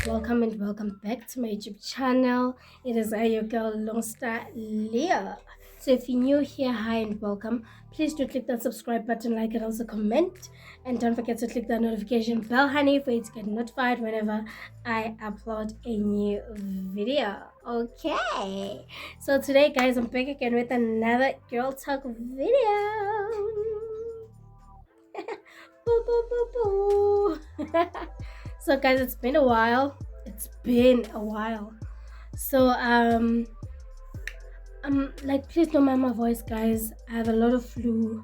welcome and welcome back to my YouTube channel. It is I, your girl Longstar Leah. So if you're new here, hi and welcome. Please do click that subscribe button, like and also comment, and don't forget to click that notification bell, honey, for you to get notified whenever I upload a new video. Okay, so today guys, I'm back again with another girl talk video. Boo, boo, boo, boo. So guys, it's been a while. So like, please don't mind my voice, guys. I have a lot of flu.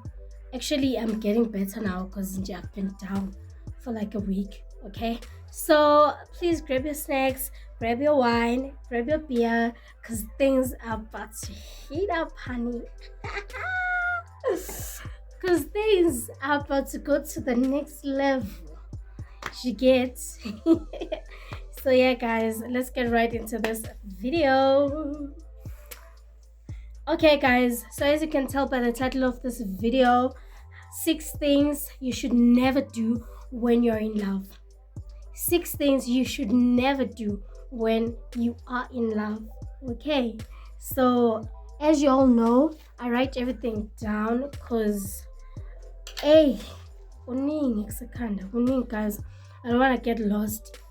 Actually, I'm getting better now because I've been down for like a week. Okay, so please grab your snacks, grab your wine, grab your beer, because things are about to heat up, honey. Because things are about to go to the next level. She gets. So yeah, guys, let's get right into this video. Okay, guys, so as you can tell by the title of this video, 6 things you should never do when you're in love. 6 things you should never do when you are in love. Okay, so as you all know, I write everything down because hey, guys, I don't want to get lost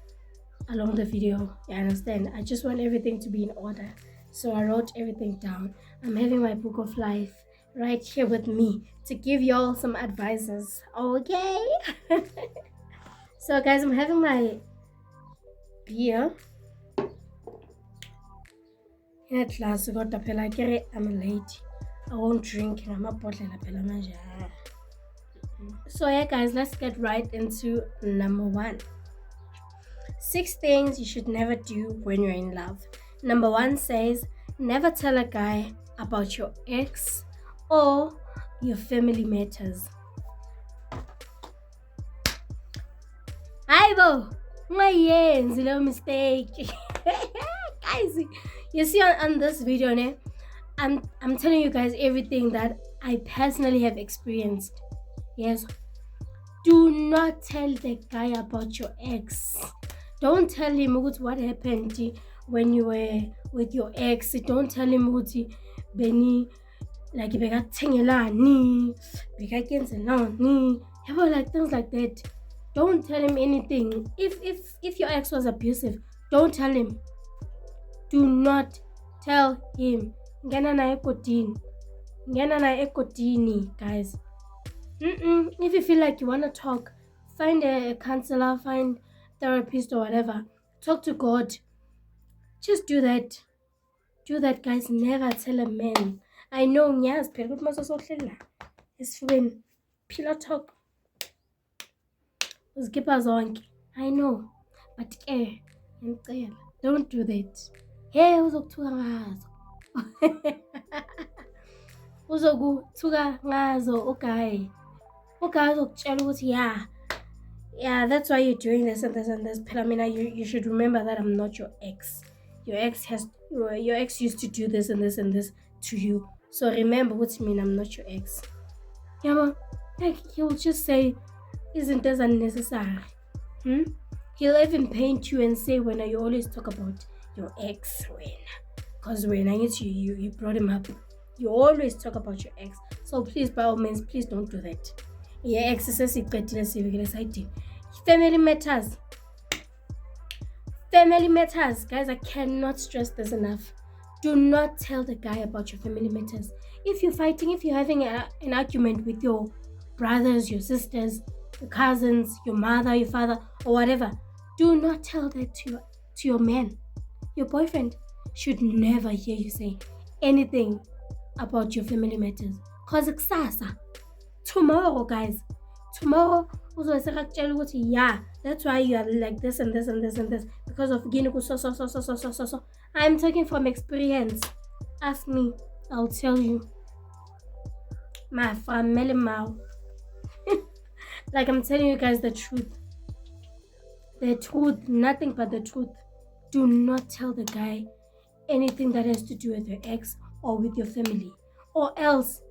along the video. You understand? I just want everything to be in order. So I wrote everything down. I'm having my book of life right here with me to give y'all some advices. Okay? So guys, I'm having my beer in a glass. I'm a lady. I won't drink. So yeah, guys, let's get right into number 1. 6 things you should never do when you're in love. Number 1 says, never tell a guy about your ex or your family matters. Aibo, no mistake. Guys, you see on this video, I'm telling you guys everything that I personally have experienced. Yes. Do not tell the guy about your ex. Don't tell him what happened when you were with your ex. Don't tell him Benny, like bekakuthengelani, bekakenzelani, like things like that. Don't tell him anything. If your ex was abusive, don't tell him. Do not tell him. Ngena naye ekotini, guys. If you feel like you want to talk, find a counselor, find therapist or whatever. Talk to God. Just do that. Do that, guys. Never tell a man. I know, yes, it's when pillow talk. I know, but don't do that. Hey, uzokuthuka ngazo okay uzokutshela ukuthi yeah, that's why you're doing this and this and this. Pelamina, you should remember that I'm not your ex. Your ex used to do this and this and this to you. So remember what you mean, I'm not your ex. Yeah, like he'll just say, isn't this unnecessary? He'll even paint you and say, when you always talk about your ex, because when I get you brought him up. You always talk about your ex. So please, by all means, please don't do that. Your ex is family matters. Family matters. Guys, I cannot stress this enough. Do not tell the guy about your family matters. If you're fighting, if you're having an argument with your brothers, your sisters, your cousins, your mother, your father, or whatever, do not tell that to your man. Your boyfriend should never hear you say anything about your family matters. Cause kusasa, tomorrow, guys, yeah, that's why you are like this and this and this and this, because of so. I'm talking from experience. Ask me, I'll tell you. My family mouth. Like, I'm telling you guys the truth. The truth, nothing but the truth. Do not tell the guy anything that has to do with your ex or with your family, or else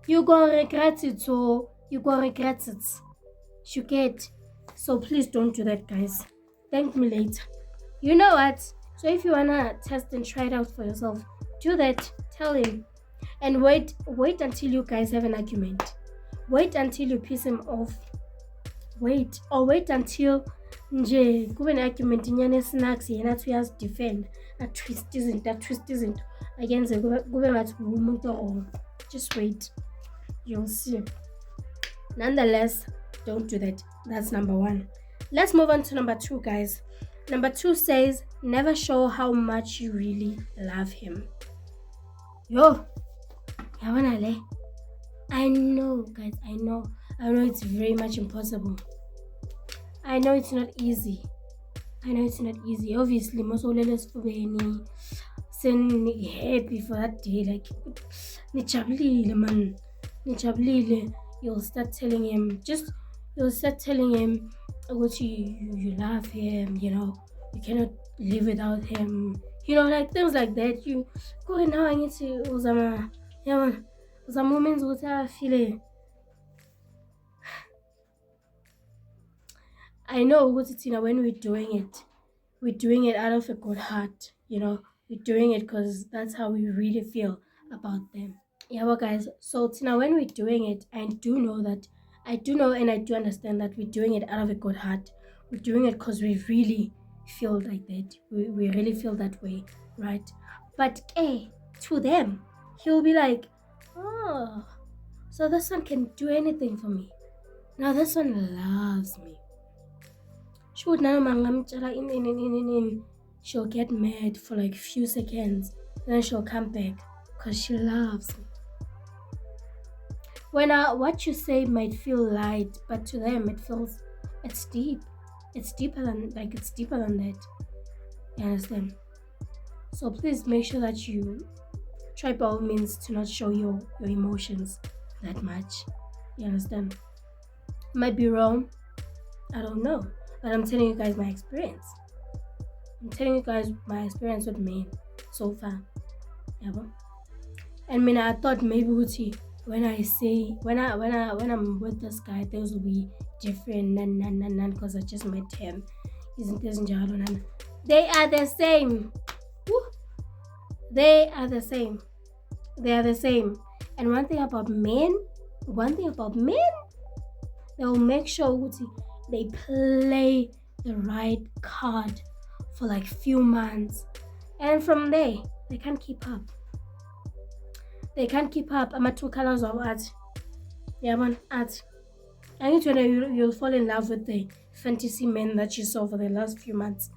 you're gonna regret it. You get. So please don't do that, guys. Thank me later. You know what? So if you wanna test and try it out for yourself, do that. Tell him. And wait until you guys have an argument. Wait until you piss him off. Wait until nje kube ne-argument inyana esinax yena athi uyazidefend atwist izinto akenze kube ngathi umuntu wrong. Just wait, you'll see. Nonetheless, don't do that. That's number 1. Let's move on to number 2, guys. Number 2 says, never show how much you really love him. Yo, I know, guys, I know it's very much impossible. I know it's not easy. Obviously, most of us happy for that day. Like, nijabulile, man. Nijabulile. You'll start telling him what you love him, you know, you cannot live without him, you know, like things like that. You go now I need to uzama moments what I feel. I know what it's when we're doing it out of a good heart, you know, we're doing it because that's how we really feel about them. Yeah, well, guys, so Tina, when we're doing it, I do know and I do understand that we're doing it out of a good heart. We're doing it because we really feel like that. We really feel that way, right? But to them, he'll be like, oh, so this one can do anything for me. Now this one loves me. She'll get mad for like a few seconds, and then she'll come back because she loves me. When what you say might feel light, but to them it's deep. It's deeper than that. You understand? So please make sure that you try by all means to not show your emotions that much. You understand? Might be wrong. I don't know. But I'm telling you guys my experience. With men so far. Yeah, and I thought maybe when I'm with this guy, things will be different, because I just met him. They are the same. Woo. They are the same. And one thing about men, they will make sure they play the right card for like few months, and from there they can't keep up. I'm at 2 colors of art. Yeah, man, art. I need to know you'll fall in love with the fantasy men that you saw for the last few months.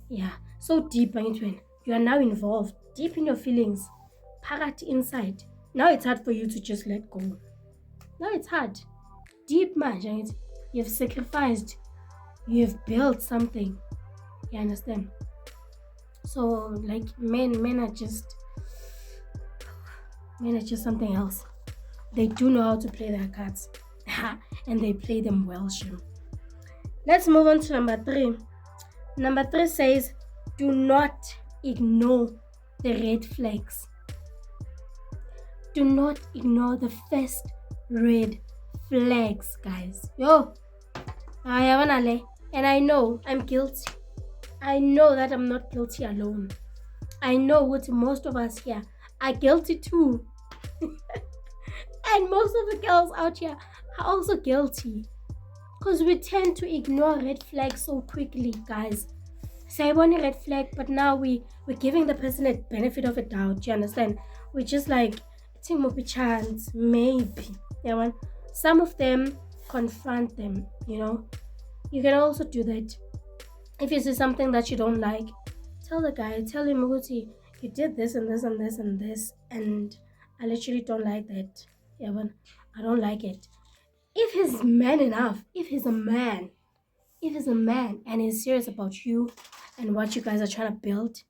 Yeah, so deep, you are now involved deep in your feelings, parrot inside. Now it's hard for you to just let go. Now it's hard. Deep, man. You've sacrificed. You've built something. You understand? So, like, men are just something else. They do know how to play their cards. And they play them well, sure. Let's move on to number 3. Number 3 says, do not ignore the red flags. Do not ignore the first red flags, guys. Yo, and I know I'm guilty. I know that I'm not guilty alone. I know what most of us here are guilty too. And most of the girls out here are also guilty. Because we tend to ignore red flags so quickly, guys. Say I want a red flag, but now we're giving the person a benefit of a doubt. You understand? We're just like, think more chance, maybe. Yeah, some of them confront them, you know. You can also do that. If you see something that you don't like, tell the guy, tell him, you did this and this and this and this, and I literally don't like that. Yeah, but I don't like it. If he's man enough, if he's a man and he's serious about you and what you guys are trying to build,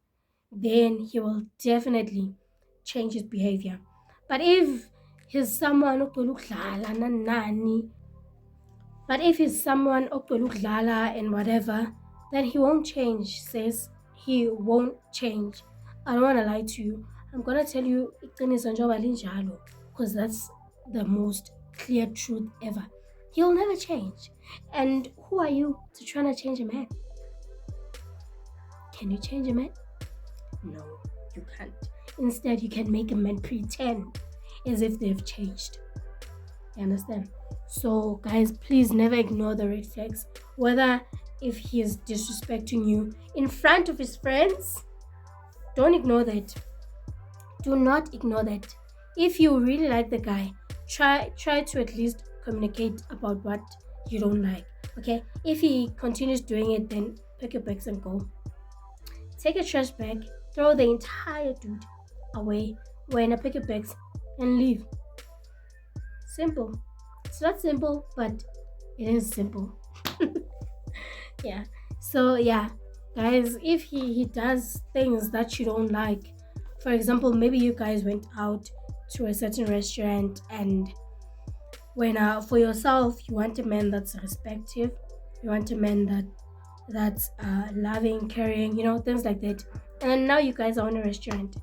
then he will definitely change his behavior. But if he's someone and whatever, then he won't change, sis. He won't change. I don't want to lie to you. I'm going to tell you because that's the most clear truth ever. He'll never change. And who are you to try to change a man? Can you change a man? No, you can't. Instead, you can make a man pretend as if they've changed. You understand? So, guys, please never ignore the red flags. Whether if he is disrespecting you in front of his friends, don't ignore that. Do not ignore that. If you really like the guy, try to at least communicate about what you don't like. Okay? If he continues doing it, then pack your bags and go. Take a trash bag, throw the entire dude away, wear in a pack your bags, and leave. Simple. It's not simple, but it is simple. Yeah. So yeah, guys, if he does things that you don't like, for example, maybe you guys went out to a certain restaurant, and when for yourself you want a man that's respectful, you want a man that's loving, caring, things like that. And then now you guys are in a restaurant.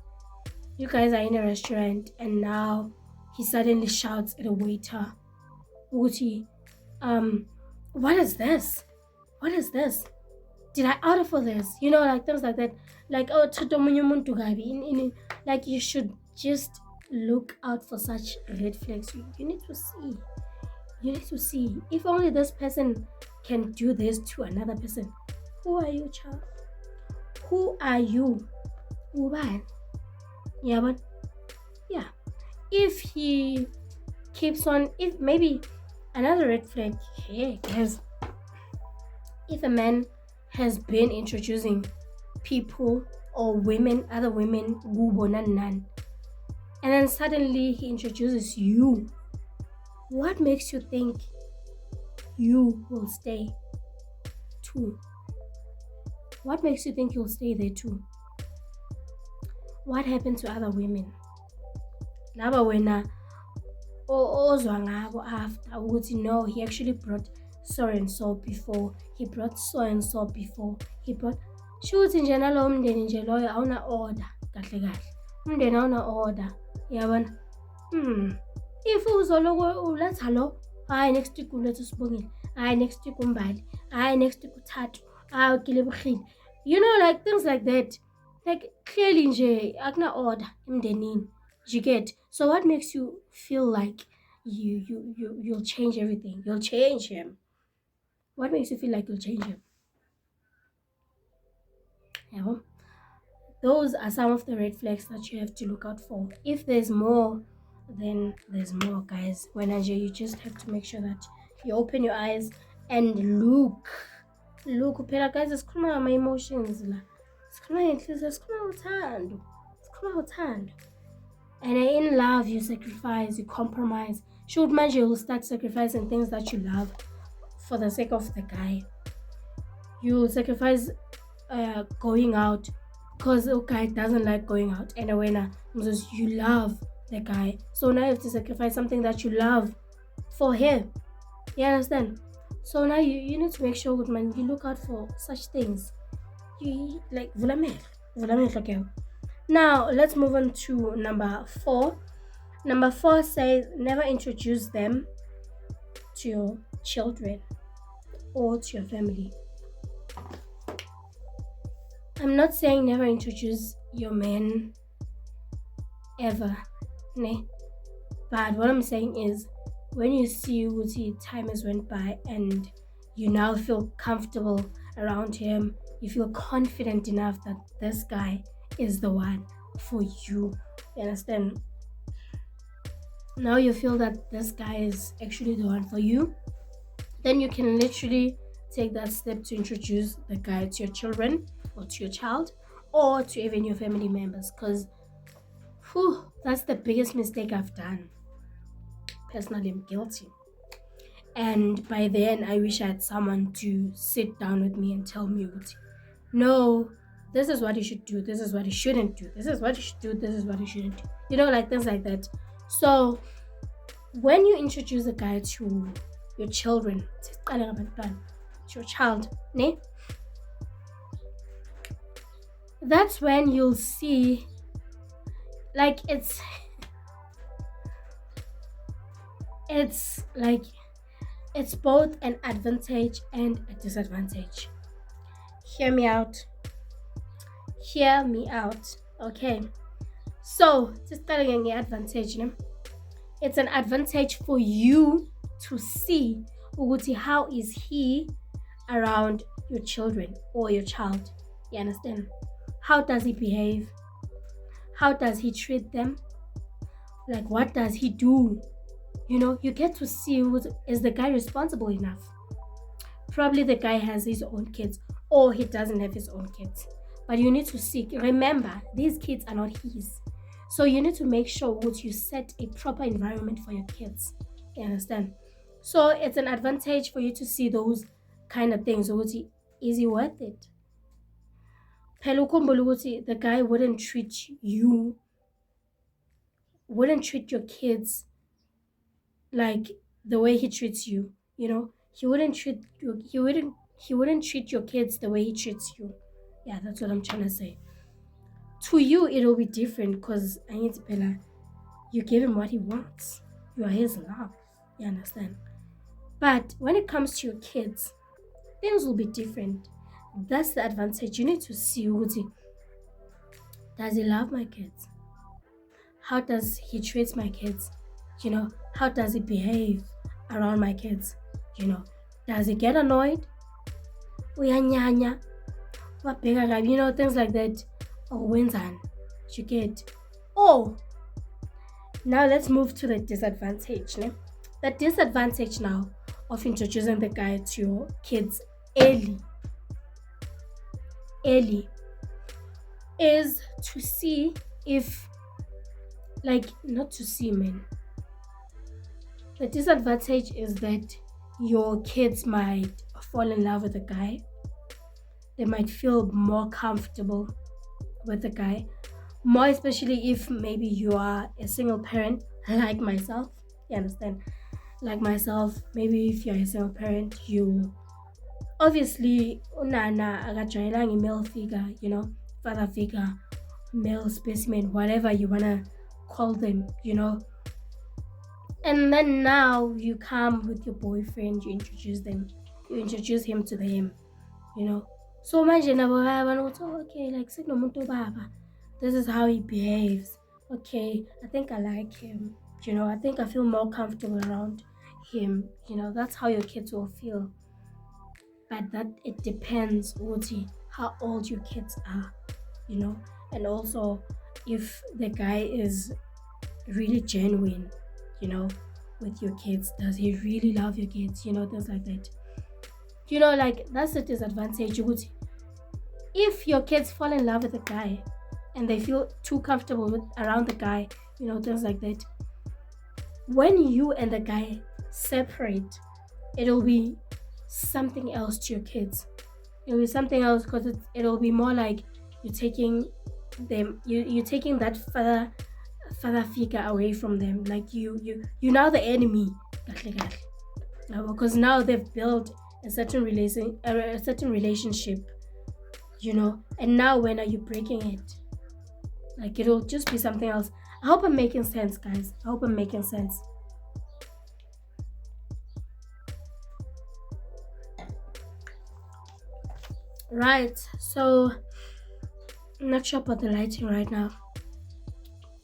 You guys are in a restaurant, and now he suddenly shouts at a waiter, "Uchi, what is this? What is this? Did I order for this?" Like things like that. Like, oh, like you should just look out for such red flags. You need to see. You need to see. If only this person can do this to another person. Who are you, child? Who are you? Who? Yeah, but yeah. If he keeps on, if maybe another red flag here, guys, if a man has been introducing people or women, other women, and then suddenly he introduces you, what makes you think you will stay too? What makes you think you'll stay there too? What happened to other women? Laba wena ozwa ngabo after ukuthi no, he actually brought so and so before, he brought so and so before, he brought shuthi nje nalowo mndeni nje loyo awuna order kahle kahle, umndeni awuna order, yabona. If uzoloku uletha lo, hayi next week uletha uSibongile, hayi next week uMbali, hayi next week uThatu, hayi uGilebugile, like things like that. Like clearly nje akuna order emndenini. You get? So what makes you feel like you'll change everything? You'll change him. What makes you feel like you'll change him? Yeah, well, those are some of the red flags that you have to look out for. If there's more, then there's more, guys. When you just have to make sure that you open your eyes and look. Phela guys, sikhuluma ngama emotions la. Sikhuluma ngenhliziyo, sikhuluma ngothando. And in love, you sacrifice, you compromise. Should manje you'll start sacrificing things that you love for the sake of the guy. You'll sacrifice going out because the guy doesn't like going out. And when because you love the guy, so now you have to sacrifice something that you love for him. You understand? So now you need to make sure, good man, you look out for such things. You like vulamel, okay. Now, let's move on to number 4. Number 4 says never introduce them to your children or to your family. I'm not saying never introduce your man ever, ne? But what I'm saying is when you see time has went by and you now feel comfortable around him, you feel confident enough that this guy is the one for you. You understand? Now you feel that this guy is actually the one for you, then you can literally take that step to introduce the guy to your children or to your child or to even your family members, because that's the biggest mistake I've done. Personally, I'm guilty. And by then, I wish I had someone to sit down with me and tell me, no, this is what you should do, this is what you shouldn't do, this is what you should do, this is what you shouldn't do. Like things like that. So when you introduce a guy to your children, to your child, ne? That's when you'll see, like, it's like it's both an advantage and a disadvantage. Hear me out. Hear me out. Okay. So, just telling you advantage, ne? It's an advantage for you to see ukuthi how is he around your children or your child. You understand? How does he behave? How does he treat them? Like, what does he do? You get to see is the guy responsible enough. Probably the guy has his own kids or he doesn't have his own kids. But you need to seek. Remember, these kids are not his. So you need to make sure that you set a proper environment for your kids. You understand? So it's an advantage for you to see those kind of things. Is he worth it? Phela ukhumbule ukuthi the guy wouldn't treat your kids like the way he treats you. He wouldn't treat you. He wouldn't treat your kids the way he treats you. Yeah, that's what I'm trying to say. To you, it'll be different because I need to Bella. You give him what he wants. You are his love. You understand? But when it comes to your kids, things will be different. That's the advantage. You need to see does he love my kids? How does he treat my kids? How does he behave around my kids? Does he get annoyed? Uyanyanya, things like that. Or wenzani? You get. Oh, now let's move to the disadvantage. Ne? The disadvantage now of introducing the guy to your kids early is to see if, not to see, man. The disadvantage is that your kids might fall in love with the guy. They might feel more comfortable with the guy, more especially if maybe you are a single parent like myself. You understand? Like myself, maybe if you're a single parent, you obviously unana akajwayelangi male figure, father figure, male specimen, whatever you wanna call them, and then now you come with your boyfriend, you introduce him to them, so manje nabo bayabona ukuthi okay, like sekunomuntu baba, this is how he behaves. Okay, I think I like him. I think I feel more comfortable around him. That's how your kids will feel. But that it depends, Oti, how old your kids are, and also if the guy is really genuine, with your kids. Does he really love your kids? Things like that. That's the disadvantage. If your kids fall in love with a guy and they feel too comfortable around the guy, things like that. When you and the guy separate, it'll be something else to your kids. It'll be something else because it'll be more like you're taking them, you're taking that father figure away from them. Like you're now the enemy, because now they've built a certain relationship, and now when are you breaking it? Like it'll just be something else. I hope I'm making sense, guys. I hope I'm making sense. Right, so I'm not sure about the lighting right now.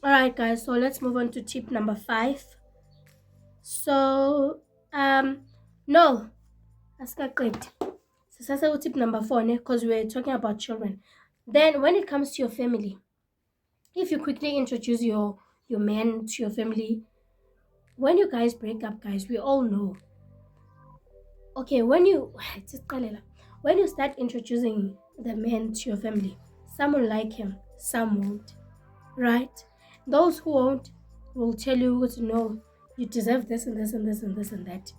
Alright, guys, so let's move on to tip number 5. So no, that's not great. So that's tip number 4, because we're talking about children. Then when it comes to your family, if you quickly introduce your man to your family, when you guys break up, guys, we all know. Okay, when you start introducing the man to your family, some will like him, some won't, right? Those who won't will tell you what to know. You deserve this and this and this and this and that.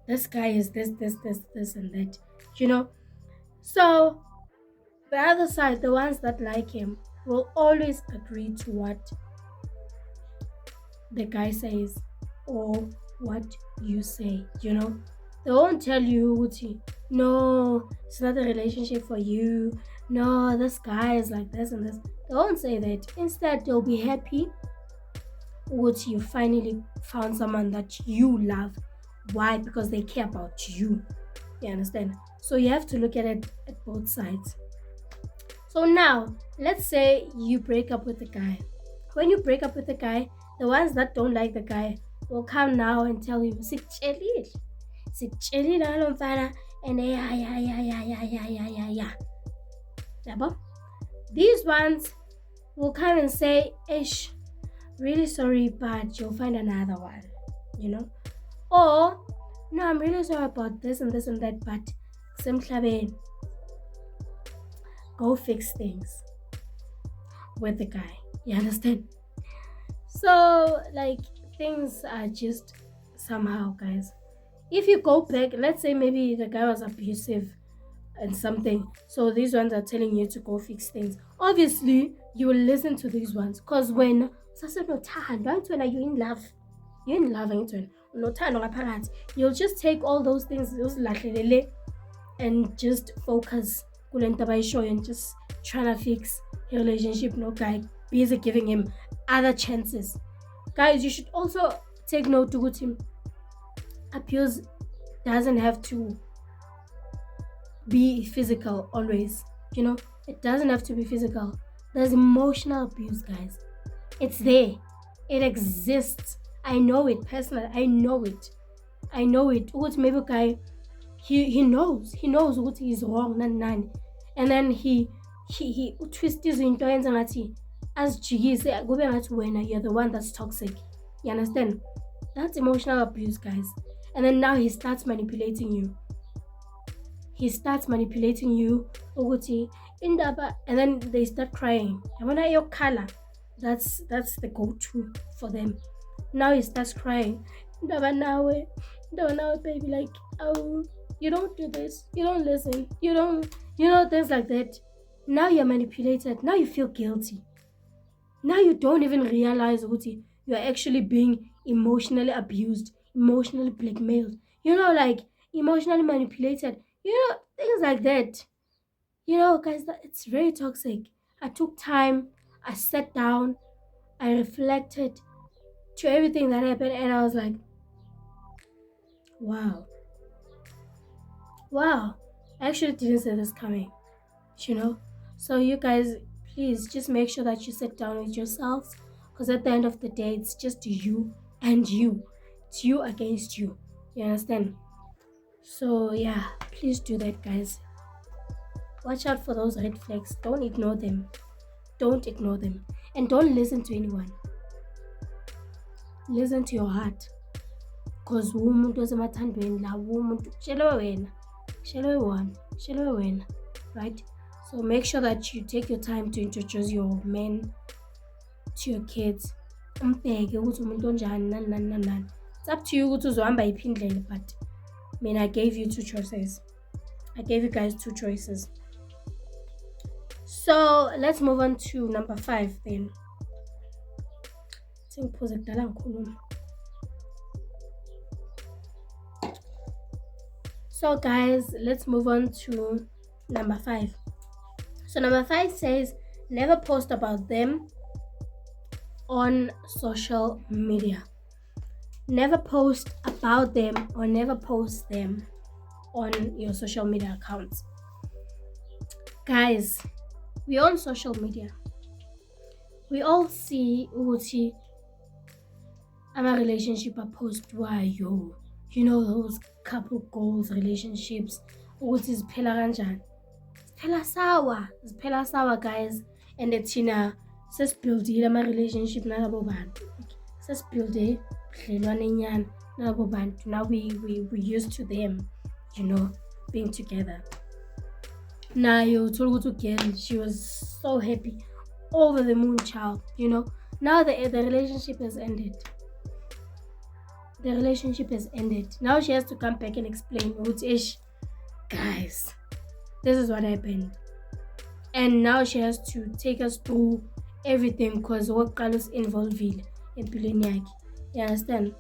This guy is this and that. So the other side, the ones that like him, will always agree to what the guy says or what you say. They won't tell you, no, it's not a relationship for you. No, this guy is like this and this. They won't say that. Instead, they'll be happy you finally found someone that you love. Why? Because they care about you. You understand? So you have to look at it at both sides. So now, let's say you break up with the guy. When you break up with the guy, the ones that don't like the guy will come now and tell you, "Sikutjelile ngalo mfana," and yeah. Yabo? These ones will come and say, "Ish, really sorry, but you'll find another one," you know? Or, "No, I'm really sorry about this and this and that, but semhlabeni, go fix things with the guy." You understand? So, like, things are just somehow, guys. If you go back, let's say maybe the guy was abusive and something, so these ones are telling you to go fix things. Obviously, you will listen to these ones because when you're in love, you'll just take all those things, and just focus and just trying to fix your relationship. No guy, busy giving him other chances. Guys, you should also take note to him. Abuse doesn't have to be physical always. It doesn't have to be physical. There's emotional abuse, guys. It's there. It exists. I know it personally. I know it. What maybe guy, he knows what he's wrong, nani. And then he twist izinto yenza ngathi azijikise kube ngathi wena you're the one that's toxic. You understand? That's emotional abuse, guys. And then now he starts manipulating you. Ukuthi indaba, and then they start crying. Yabona your color. That's the go-to for them. Now he starts crying. Indaba nawe, baby, like, oh, you don't do this, you don't listen, you don't, things like that. Now you're manipulated. Now you feel guilty. Now you don't even realize Ukuthi you're actually being emotionally abused, emotionally blackmailed, like emotionally manipulated, things like that. Guys, it's very toxic. I took time, I sat down, I reflected to everything that happened, and I was like, wow, I actually didn't see this coming. So you guys, please just make sure that you sit down with yourselves, because at the end of the day, it's just you and you. It's you against you. You understand? So yeah, please do that, guys. Watch out for those red flags. Don't ignore them. And don't listen to anyone. Listen to your heart, because umuntu osemathandweni la umuntu shelwe wena, right? So make sure that you take your time to introduce your men to your kids. Umbheke ukuthi umuntu onjani nani. It's up to you ukuthi uzohamba yiphi indlela, but I gave you two choices. I gave you guys two choices. So let's move on to number 5 then. So guys, let's move on to number 5. So number 5 says, never post about them on social media. Never post about them or never post them on your social media accounts. Guys, we're on social media. We all see ukuthi our relationship are post wayo. Those couple goals, relationships, ukuthi ziphela kanjani. Ziphela sawa, guys. And thina sesibuildile ama relationship nalabo bantu. Sesibuilde budlelwane nyana nalabo bantu. Now we used to them, being together. Nayo uthola ukuthi again, she was so happy, over the moon, child. Now the relationship has ended. Now she has to come back and explain, guys, this is what happened. And now she has to take us through everything because what Carlos involved in empilweni. You understand?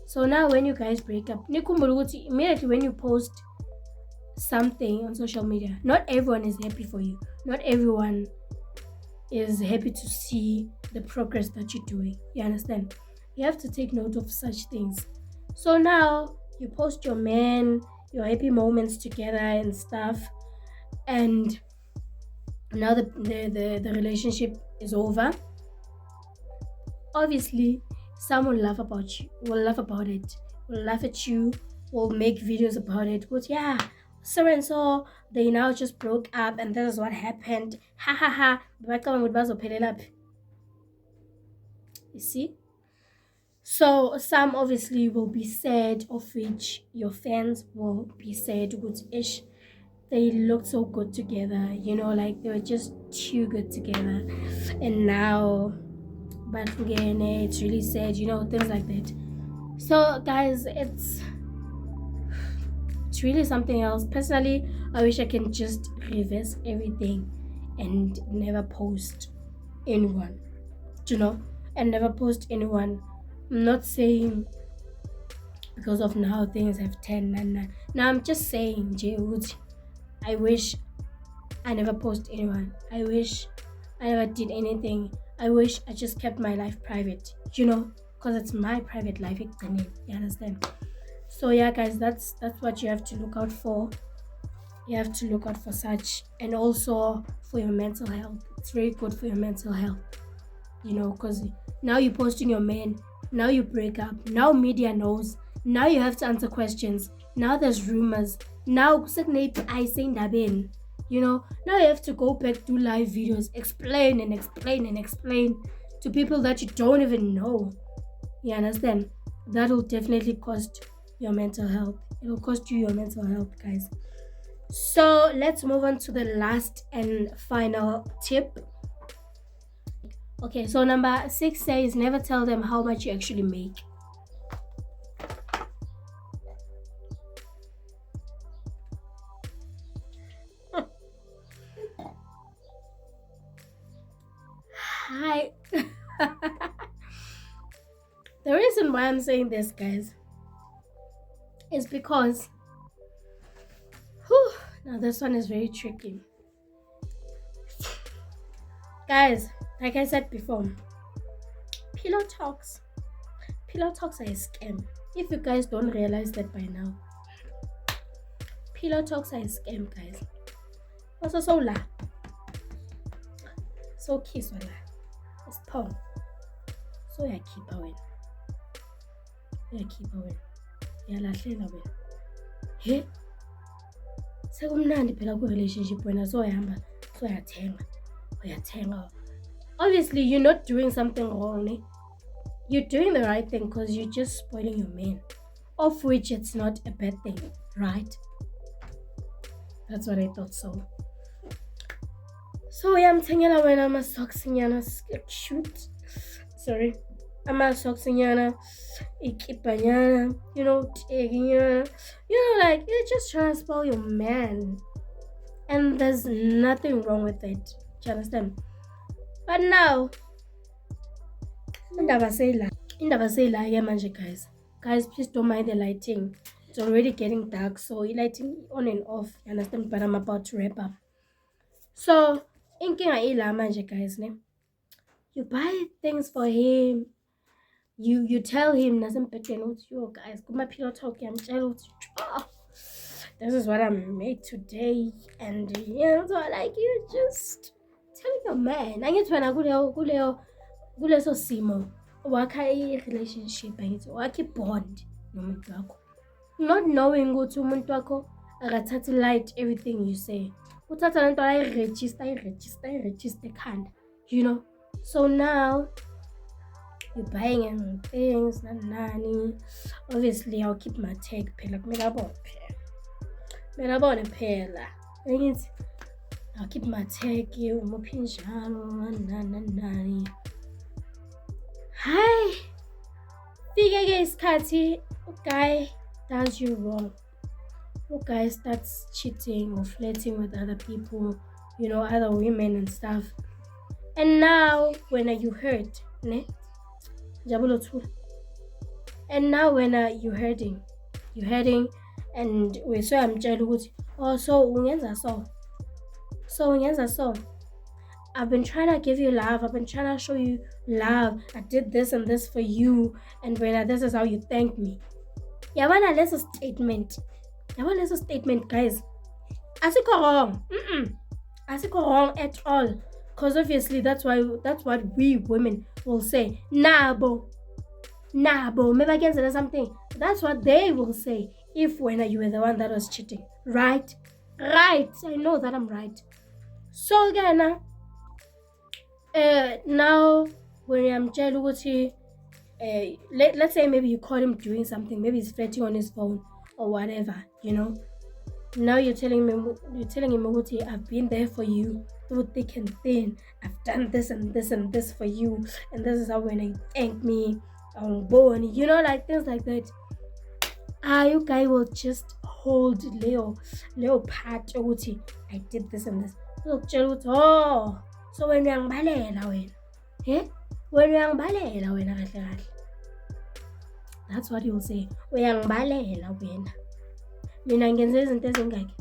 So now when you guys break up, immediately when you post something on social media, not everyone is happy for you. Not everyone is happy to see the progress that you're doing. You understand? You have to take note of such things. So now you post your man, your happy moments together and stuff, and now the relationship is over. Obviously, some will laugh about you, will laugh about it, will laugh at you, will make videos about it. But yeah, so and so, they now just broke up and this is what happened. Ha ha ha. You see? So some obviously will be sad, of which your fans will be sad, which ish they looked so good together, like they were just too good together. And now, but again, it's really sad, things like that. So guys, it's really something else. Personally, I wish I can just reverse everything and never post anyone, and never post anyone. I'm not saying because of now things have turned. Now I'm just saying, I wish I never post anyone. I wish I never did anything. I wish I just kept my life private, because it's my private life. You understand? So yeah, guys, that's what you have to look out for. You have to look out for such, and also for your mental health. It's very good for your mental health, because now you're posting your man, now you break up, now media knows, now you have to answer questions, now there's rumors, now I saying that in, now you have to go back to live videos, explain and explain and explain to people that you don't even know. You understand? That will definitely cost your mental health. It will cost you your mental health, guys. So let's move on to the last and final tip. Okay, so number 6 says never tell them how much you actually make. Hi. The reason why I'm saying this, guys, is because now this one is very tricky. Guys, like I said before, pillow talks are a scam. If you guys don't realize that by now, pillow talks are a scam, guys. Also, so la, so kiss wala, it's pong, so ya keep away, ya lahlela wena. He, sekumnandi phela ku relationship wena so yahamba so uyathenga. Obviously, you're not doing something wrong, ne? You're doing the right thing because you're just spoiling your man, of which it's not a bad thing, right? That's what I thought. So yeah, I'm telling you when I'm a soxinyana cute. Sorry, I'm a soxinyana, ikipanyana, taginyana, like you're just trying to spoil your man, and there's nothing wrong with it. Do you understand? But now, indaba seyila manje, guys, please don't mind the lighting. It's already getting dark, so lighting on and off, you understand? But I'm about to wrap up. So inkinga ila manje, guys, ne? You buy things for him, you tell him yo guys, kuma pillow talk, this is what I made today, and so like you just tell your man kuleso simo wakha i-relationship, wakha i-bond nomuntu wakho, not knowing ukuthi umuntu wakho akathathi light everything you say, uthatha lento ayiregister ekhanda, so now you're buying things nani. Obviously I'll keep my tag phela, kumele abone phela, I'll keep my tag umuphi njalo nani. Hi, fike isikhathi guy does you wrong, guy starts cheating or flirting with other people, other women and stuff, and now when you hurt, ne? And now when you're hurting, and we so I'm jealous. Oh, so ungenza so. I've been trying to give you love. I've been trying to show you love. I did this and this for you, and when this is how you thank me. Yabana, that's a statement. Guys. Asikho wrong. asikho wrong at all, because obviously that's what we women will say. Nabo maybe something, that's what they will say if when you were the one that was cheating, right? I know that I'm right. So again, now when I'm telling let's say maybe you caught him doing something, maybe he's flirting on his phone or whatever, now you're telling him, Ukuthi, I've been there for you through thick and thin. I've done this and this and this for you, and this is how when you thank me, I'm born, like things like that. You guy will just hold Leo part ukuthi I did this and this. Uzokutshela ukuthi, oh, so wena uyangibalela wena. Wena uyangibalela wena kahle kahle. That's what he will say. Uyangibalela wena. Mina ngenze izinto ezingaki.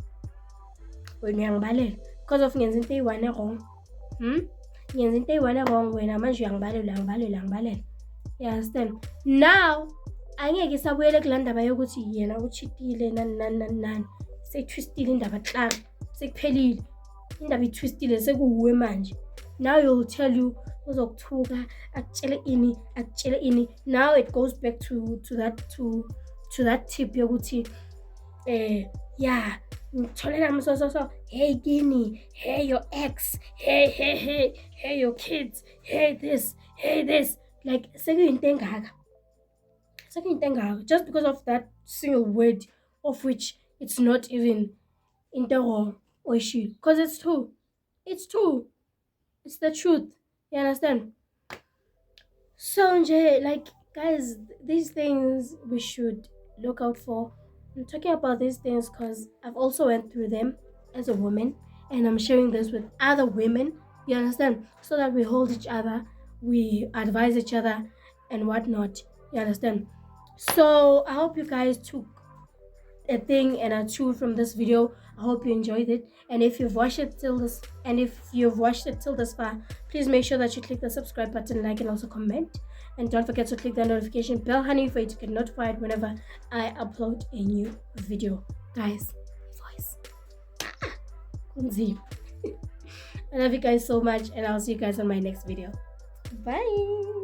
Wena uyangibalela because of ngenza into eyi-one wrong. Ngenza into eyi-one wrong wena manje uyangibalela. You understand? Now angeke isabuyele kulaa ndaba yokuthi yena uchitile nani sekutwistile indaba klar sekuphelile indaba itwistile sekuwuwe manje. Now you'll tell you uzokuthuka akutshele ini. Now it goes back to that tip yokuthi yeah ngitholela so hey kini, hey your ex, hey your kids, hey this, like sekuyinto engaka just because of that single word of which it's not even into wrong or issue, because it's true, it's the truth, you understand? So like guys, these things we should look out for. I'm talking about these things because I've also went through them as a woman, and I'm sharing this with other women, you understand, so that we hold each other, we advise each other and whatnot, you understand? So I hope you guys took a thing and a two from this video. I hope you enjoyed it, and if you've watched it till this far, please make sure that you click the subscribe button, like, and also comment, and don't forget to click the notification bell honey for you to get notified whenever I upload a new video. Guys, voice I love you guys so much, and I'll see you guys on my next video. Bye.